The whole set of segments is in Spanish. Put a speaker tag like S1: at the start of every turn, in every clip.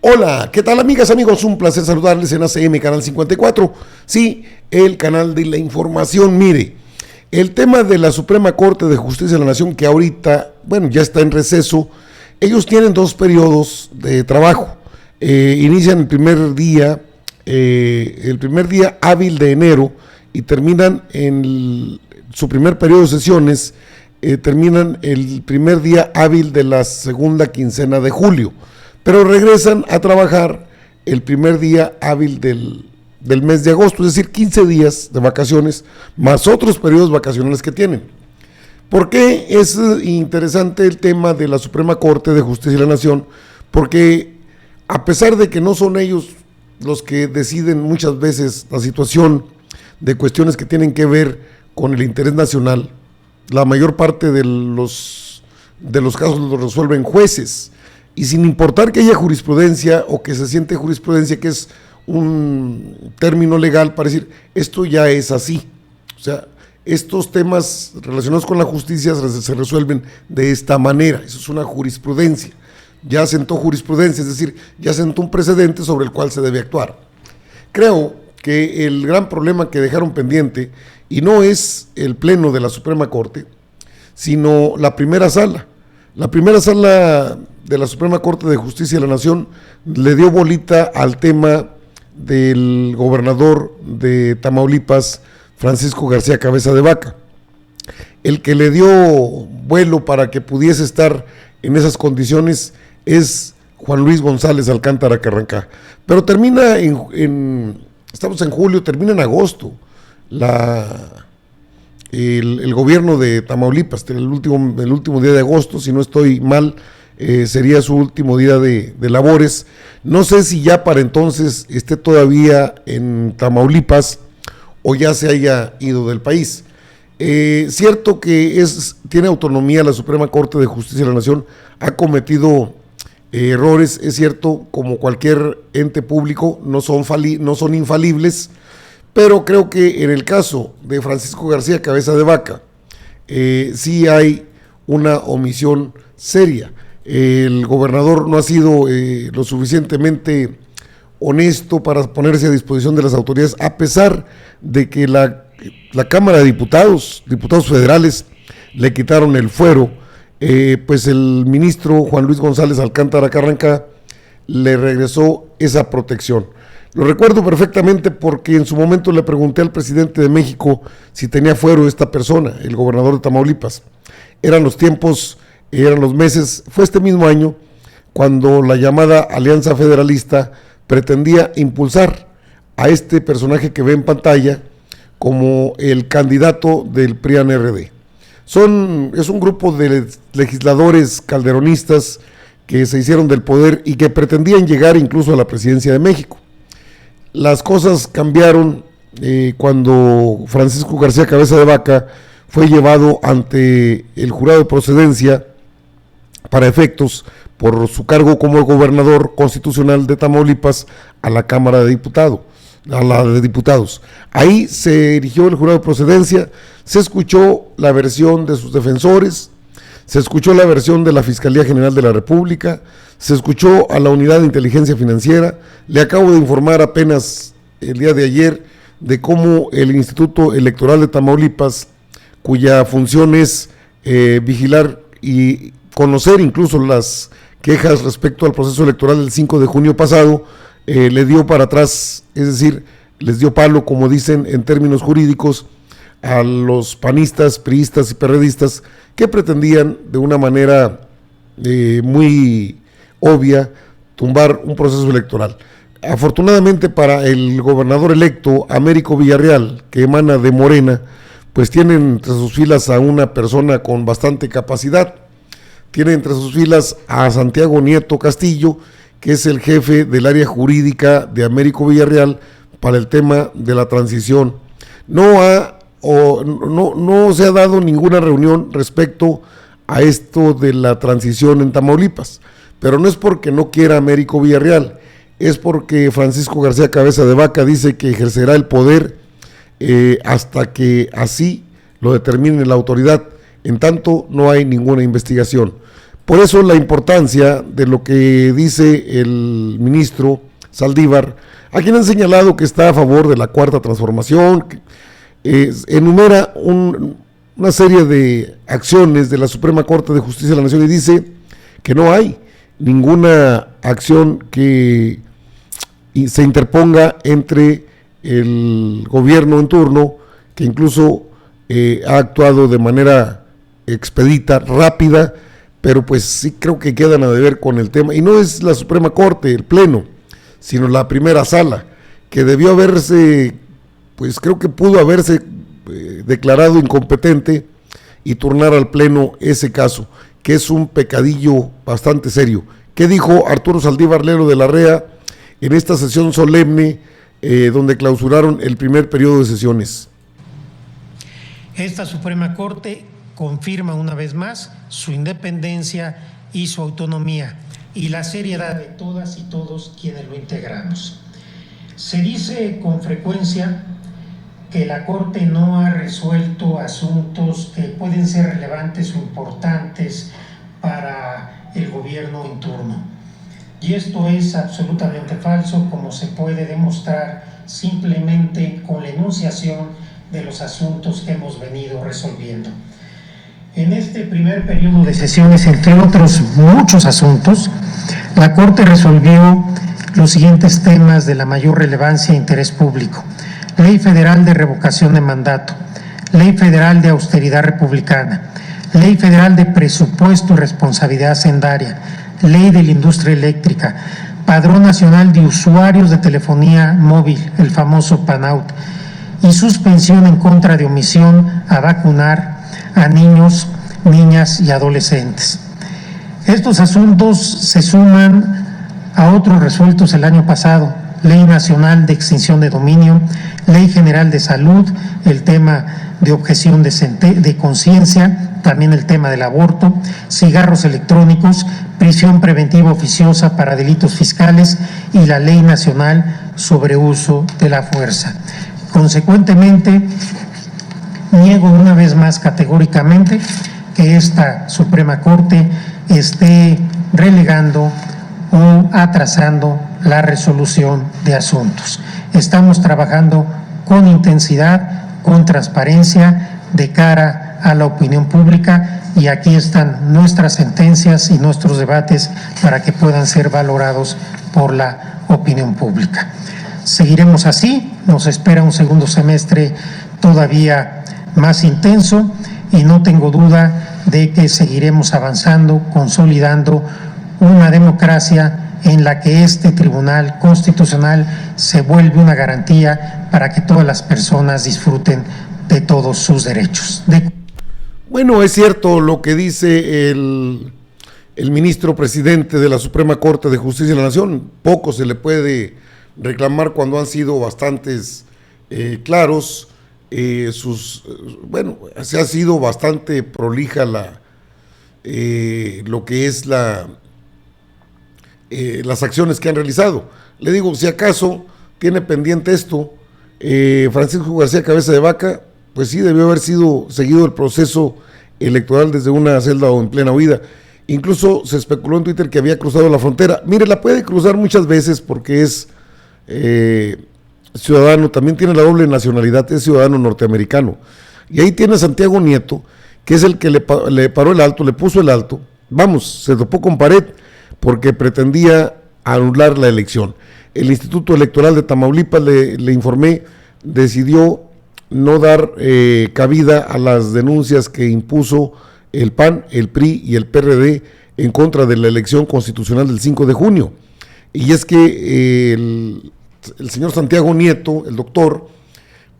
S1: Hola, ¿qué tal amigas, amigos? Un placer saludarles en ACM Canal 54, sí, el canal de la información. Mire, el tema de la Suprema Corte de Justicia de la Nación, que ahorita, bueno, ya está en receso, ellos tienen dos periodos de trabajo. Inician el primer día hábil de enero y terminan su primer periodo de sesiones, terminan el primer día hábil de la segunda quincena de julio. Pero regresan a trabajar el primer día hábil del mes de agosto, es decir, 15 días de vacaciones, más otros periodos vacacionales que tienen. ¿Por qué es interesante el tema de la Suprema Corte de Justicia de la Nación? Porque a pesar de que no son ellos los que deciden muchas veces la situación de cuestiones que tienen que ver con el interés nacional, la mayor parte de los casos los resuelven jueces. Y sin importar que haya jurisprudencia o que se siente jurisprudencia, que es un término legal para decir, esto ya es así. O sea, estos temas relacionados con la justicia se resuelven de esta manera. Eso es una jurisprudencia. Ya sentó jurisprudencia, es decir, ya sentó un precedente sobre el cual se debe actuar. Creo que el gran problema que dejaron pendiente, y no es el pleno de la Suprema Corte, sino la primera sala. La primera sala de la Suprema Corte de Justicia de la Nación le dio bolita al tema del gobernador de Tamaulipas, Francisco García Cabeza de Vaca. El que le dio vuelo para que pudiese estar en esas condiciones es Juan Luis González Alcántara Carrancá. Pero termina estamos en julio, termina en agosto el gobierno de Tamaulipas, el último día de agosto, si no estoy mal, sería su último día de labores. No sé si ya para entonces esté todavía en Tamaulipas o ya se haya ido del país. Cierto que tiene autonomía la Suprema Corte de Justicia de la Nación, ha cometido errores, es cierto, como cualquier ente público, no son infalibles, pero creo que en el caso de Francisco García Cabeza de Vaca, sí hay una omisión seria. El gobernador no ha sido lo suficientemente honesto para ponerse a disposición de las autoridades, a pesar de que la Cámara de diputados federales, le quitaron el fuero, pues el ministro Juan Luis González Alcántara Carrancá le regresó esa protección. Lo recuerdo perfectamente porque en su momento le pregunté al presidente de México si tenía fuero esta persona, el gobernador de Tamaulipas. Eran los tiempos, eran los meses, fue este mismo año cuando la llamada Alianza Federalista pretendía impulsar a este personaje que ve en pantalla como el candidato del PRIAN-RD. Es un grupo de legisladores calderonistas que se hicieron del poder y que pretendían llegar incluso a la presidencia de México. Las cosas cambiaron cuando Francisco García Cabeza de Vaca fue llevado ante el jurado de procedencia para efectos por su cargo como gobernador constitucional de Tamaulipas a la Cámara de Diputados. Ahí se erigió el jurado de procedencia, se escuchó la versión de sus defensores, se escuchó la versión de la Fiscalía General de la República, se escuchó a la Unidad de Inteligencia Financiera. Le acabo de informar apenas el día de ayer de cómo el Instituto Electoral de Tamaulipas, cuya función es vigilar y conocer incluso las quejas respecto al proceso electoral del 5 de junio pasado, le dio para atrás, es decir, les dio palo, como dicen en términos jurídicos, a los panistas, priistas y perredistas que pretendían de una manera muy obvia tumbar un proceso electoral. Afortunadamente para el gobernador electo, Américo Villarreal, que emana de Morena, pues tiene entre sus filas a una persona con bastante capacidad. Tiene entre sus filas a Santiago Nieto Castillo, que es el jefe del área jurídica de Américo Villarreal para el tema de la transición. No se ha dado ninguna reunión respecto a esto de la transición en Tamaulipas, pero no es porque no quiera Américo Villarreal, es porque Francisco García Cabeza de Vaca dice que ejercerá el poder hasta que así lo determine la autoridad. En tanto, no hay ninguna investigación. Por eso la importancia de lo que dice el ministro Saldívar, a quien han señalado que está a favor de la cuarta transformación, que, enumera una serie de acciones de la Suprema Corte de Justicia de la Nación y dice que no hay ninguna acción que se interponga entre el gobierno en turno, que incluso ha actuado de manera expedita, rápida, pero pues sí creo que quedan a deber con el tema, y no es la Suprema Corte, el Pleno, sino la primera sala, que debió haberse, pues creo que pudo haberse declarado incompetente y turnar al Pleno ese caso, que es un pecadillo bastante serio. ¿Qué dijo Arturo Saldívar Lelo de la REA en esta sesión solemne donde clausuraron el primer periodo de sesiones?
S2: Esta Suprema Corte confirma una vez más su independencia y su autonomía y la seriedad de todas y todos quienes lo integramos. Se dice con frecuencia que la Corte no ha resuelto asuntos que pueden ser relevantes o importantes para el gobierno en turno. Y esto es absolutamente falso, como se puede demostrar simplemente con la enunciación de los asuntos que hemos venido resolviendo. En este primer periodo de sesiones, entre otros muchos asuntos, la Corte resolvió los siguientes temas de la mayor relevancia e interés público: Ley Federal de Revocación de Mandato, Ley Federal de Austeridad Republicana, Ley Federal de Presupuesto y Responsabilidad Hacendaria, Ley de la Industria Eléctrica, Padrón Nacional de Usuarios de Telefonía Móvil, el famoso PANAUT, y suspensión en contra de omisión a vacunar a niños, niñas y adolescentes. Estos asuntos se suman a otros resueltos el año pasado: Ley Nacional de Extinción de Dominio, Ley General de Salud, el tema de objeción de conciencia, también el tema del aborto, cigarros electrónicos, prisión preventiva oficiosa para delitos fiscales y la Ley Nacional sobre Uso de la Fuerza. Consecuentemente, niego una vez más categóricamente que esta Suprema Corte esté relegando o atrasando la resolución de asuntos. Estamos trabajando con intensidad, con transparencia, de cara a la opinión pública, y aquí están nuestras sentencias y nuestros debates para que puedan ser valorados por la opinión pública. Seguiremos así, nos espera un segundo semestre todavía más intenso y no tengo duda de que seguiremos avanzando, consolidando una democracia en la que este Tribunal Constitucional se vuelve una garantía para que todas las personas disfruten de todos sus derechos.
S1: Bueno, es cierto lo que dice el ministro presidente de la Suprema Corte de Justicia de la Nación. Poco se le puede reclamar cuando han sido bastantes claros. Se ha sido bastante prolija lo que es las acciones que han realizado. Le digo, si acaso tiene pendiente esto, Francisco García Cabeza de Vaca, pues sí debió haber sido seguido el proceso electoral desde una celda o en plena huida. Incluso se especuló en Twitter que había cruzado la frontera. Mire, la puede cruzar muchas veces porque es ciudadano, también tiene la doble nacionalidad, es ciudadano norteamericano. Y ahí tiene a Santiago Nieto, que es el que le paró el alto, le puso el alto. Vamos, se topó con pared porque pretendía anular la elección. El Instituto Electoral de Tamaulipas, le informé, decidió no dar cabida a las denuncias que impuso el PAN, el PRI y el PRD en contra de la elección constitucional del 5 de junio. Y es que el señor Santiago Nieto, el doctor,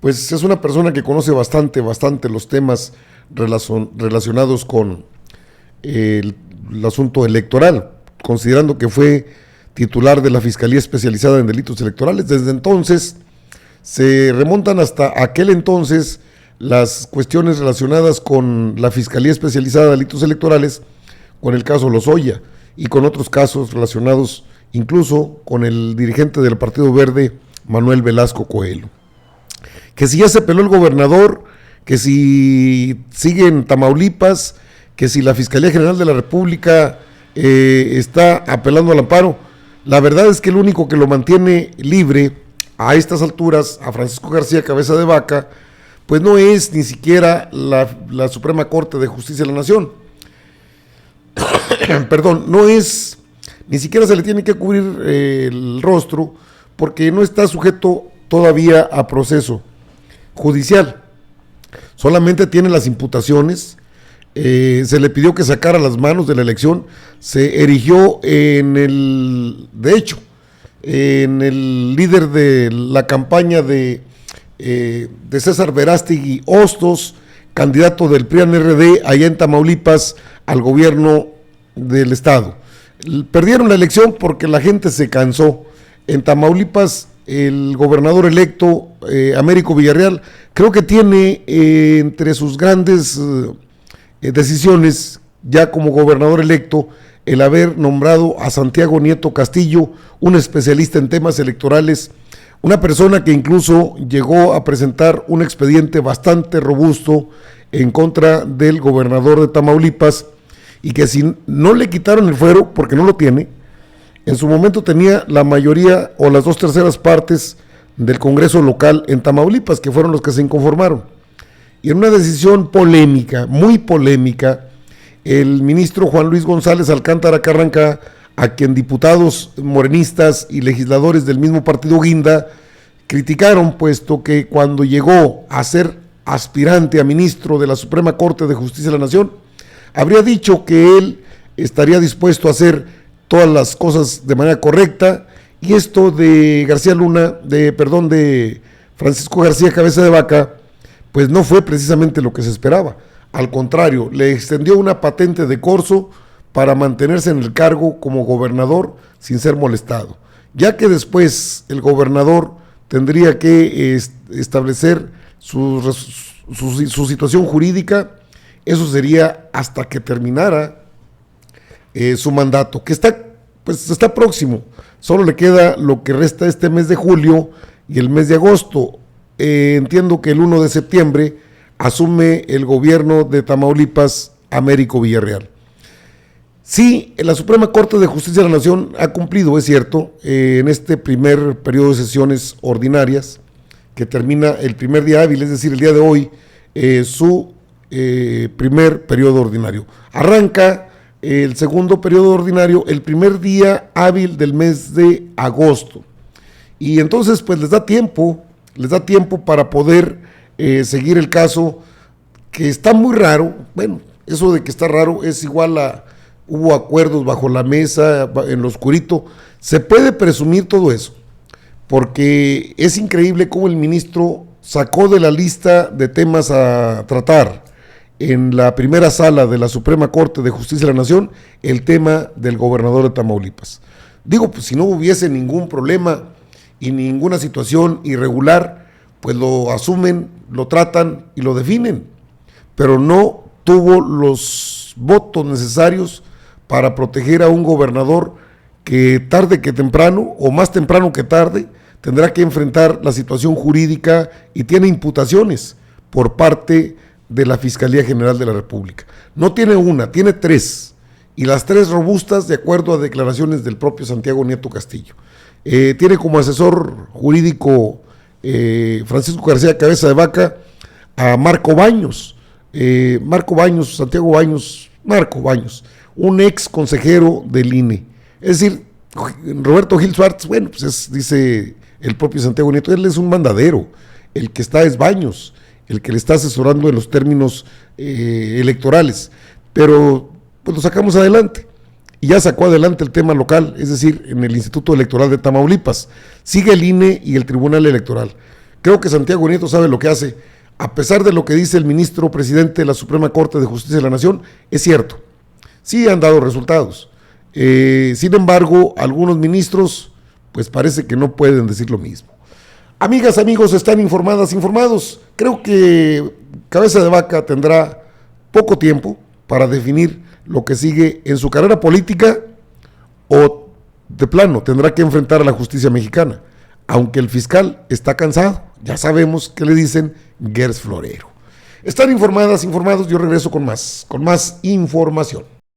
S1: pues es una persona que conoce bastante los temas relacionados con el asunto electoral, considerando que fue titular de la Fiscalía Especializada en Delitos Electorales. Desde entonces se remontan hasta aquel entonces las cuestiones relacionadas con la Fiscalía Especializada de Delitos Electorales, con el caso Lozoya y con otros casos relacionados incluso con el dirigente del Partido Verde, Manuel Velasco Coelho. Que si ya se peló el gobernador, que si sigue en Tamaulipas, que si la Fiscalía General de la República está apelando al amparo, la verdad es que el único que lo mantiene libre a estas alturas, a Francisco García Cabeza de Vaca, pues no es ni siquiera la Suprema Corte de Justicia de la Nación. Perdón, no es, ni siquiera se le tiene que cubrir el rostro, porque no está sujeto todavía a proceso judicial. Solamente tiene las imputaciones. Se le pidió que sacara las manos de la elección, se erigió en el líder de la campaña de César Verástegui Hostos, candidato del PRI-RD allá en Tamaulipas al gobierno del estado. Perdieron la elección porque la gente se cansó. En Tamaulipas el gobernador electo, Américo Villarreal, creo que tiene entre sus grandes decisiones ya como gobernador electo el haber nombrado a Santiago Nieto Castillo, un especialista en temas electorales, una persona que incluso llegó a presentar un expediente bastante robusto en contra del gobernador de Tamaulipas, y que si no le quitaron el fuero, porque no lo tiene, en su momento tenía la mayoría o las 2/3 partes del Congreso local en Tamaulipas, que fueron los que se inconformaron. Y en una decisión polémica, muy polémica, el ministro Juan Luis González Alcántara Carranca, a quien diputados morenistas y legisladores del mismo partido Guinda criticaron, puesto que cuando llegó a ser aspirante a ministro de la Suprema Corte de Justicia de la Nación, habría dicho que él estaría dispuesto a hacer todas las cosas de manera correcta, y esto de de Francisco García Cabeza de Vaca, pues no fue precisamente lo que se esperaba. Al contrario, le extendió una patente de corso para mantenerse en el cargo como gobernador sin ser molestado, ya que después el gobernador tendría que establecer su situación jurídica. Eso sería hasta que terminara su mandato, que está próximo. Solo le queda lo que resta este mes de julio y el mes de agosto. Entiendo que el 1 de septiembre asume el gobierno de Tamaulipas Américo Villarreal. Sí, la Suprema Corte de Justicia de la Nación ha cumplido, es cierto, en este primer periodo de sesiones ordinarias, que termina el primer día hábil, es decir, el día de hoy, su primer periodo ordinario. Arranca el segundo periodo ordinario el primer día hábil del mes de agosto. Y entonces, pues les da tiempo para poder seguir el caso, que está muy raro. Bueno, eso de que está raro es igual a hubo acuerdos bajo la mesa, en lo oscurito. Se puede presumir todo eso, porque es increíble cómo el ministro sacó de la lista de temas a tratar en la primera sala de la Suprema Corte de Justicia de la Nación el tema del gobernador de Tamaulipas. Digo, pues si no hubiese ningún problema y ninguna situación irregular, pues lo asumen, lo tratan y lo definen, pero no tuvo los votos necesarios para proteger a un gobernador que tarde que temprano, o más temprano que tarde, tendrá que enfrentar la situación jurídica y tiene imputaciones por parte de la Fiscalía General de la República. No tiene una, tiene 3, y las 3 robustas de acuerdo a declaraciones del propio Santiago Nieto Castillo. Tiene como asesor jurídico Francisco García Cabeza de Vaca a Marco Baños, Marco Baños, un ex consejero del INE. Es decir, Roberto Gil Suárez, bueno, pues dice el propio Santiago Nieto, él es un mandadero, el que está es Baños, el que le está asesorando en los términos electorales, pero pues lo sacamos adelante, y ya sacó adelante el tema local, es decir, en el Instituto Electoral de Tamaulipas. Sigue el INE y el Tribunal Electoral. Creo que Santiago Nieto sabe lo que hace, a pesar de lo que dice el ministro presidente de la Suprema Corte de Justicia de la Nación. Es cierto, sí han dado resultados. Sin embargo, algunos ministros, pues parece que no pueden decir lo mismo. Amigas, amigos, están informados. Creo que Cabeza de Vaca tendrá poco tiempo para definir lo que sigue en su carrera política, o de plano tendrá que enfrentar a la justicia mexicana, aunque el fiscal está cansado. Ya sabemos que le dicen Gers Florero. Están informadas, informados, yo regreso con más información.